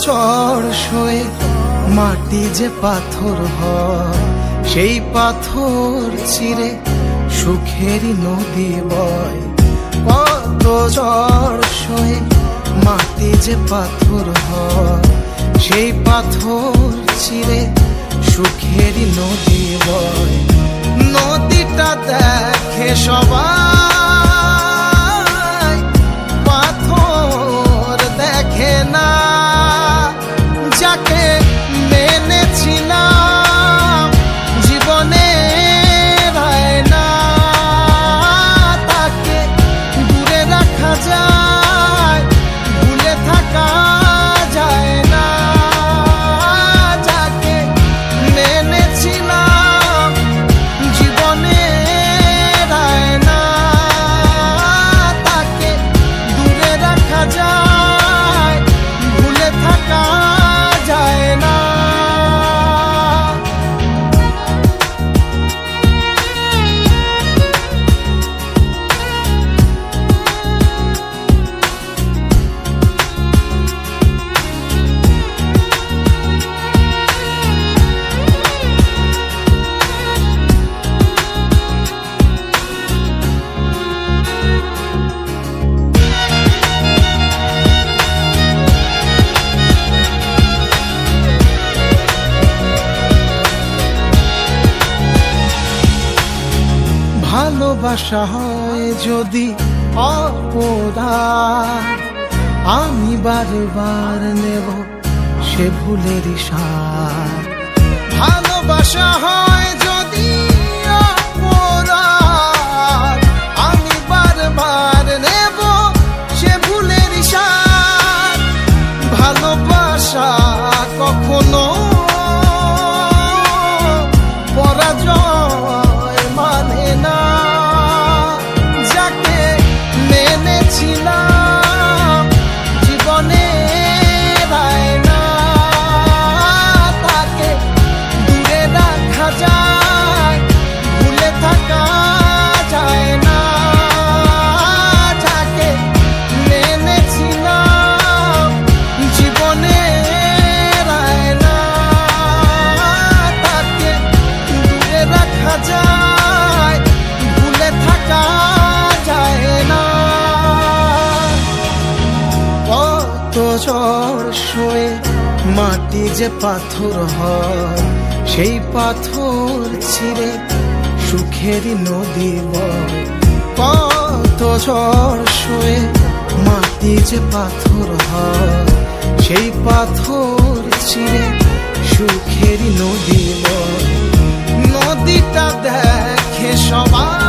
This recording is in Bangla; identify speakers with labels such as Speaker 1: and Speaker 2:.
Speaker 1: ঝড় সয়ে মাটি যে পাথর হয়, সেই পাথর চিরে সুখেরই নদী বয়। কত ঝড় সয়ে মাটি যে পাথর হয়, সেই পাথর চিরে সুখেরই নদী বয়। নদীটা দেখে সবাই, পাথর দেখে না। যাকে মেনেছিলাম জীবনে রায় না, তাকে দূরে রাখা যায়, ভুলে থাকা যায় না। যাকে মেনেছিলাম জীবনে রায় না, তাকে দূরে রাখা যায়, ভুলে থাকা যায় না। ভালোবাসা হয় যদি অপরাধ, আমি বারবার নেব সে ভুলেরই স্বাদ। ভালোবাসা হয় যদি অপরাধ, আমি বারবার নেব সে ভুলেরই স্বাদ। ভালোবাসা কখনো পরাজয় মানে না। যাকে মেনেছিলাম জীবনে রায় না, তাকে দূরে রাখা যায়, ভুলে থাকা যায় না। যাকে মেনেছিলাম জীবনে রায় না, তাকে দূরে রাখা যায়, ভুলে থাকা যায় না। কত ঝড় সয়ে মাটি যে পাথর হয়, সেই পাথর ছিঁড়ে সুখেরই নদী বয়। কত ঝড় সয়ে মাটি যে পাথর হয়, সেই পাথর ছিঁড়ে সুখেরই নদী বয়। নদীটা দেখে সবাই,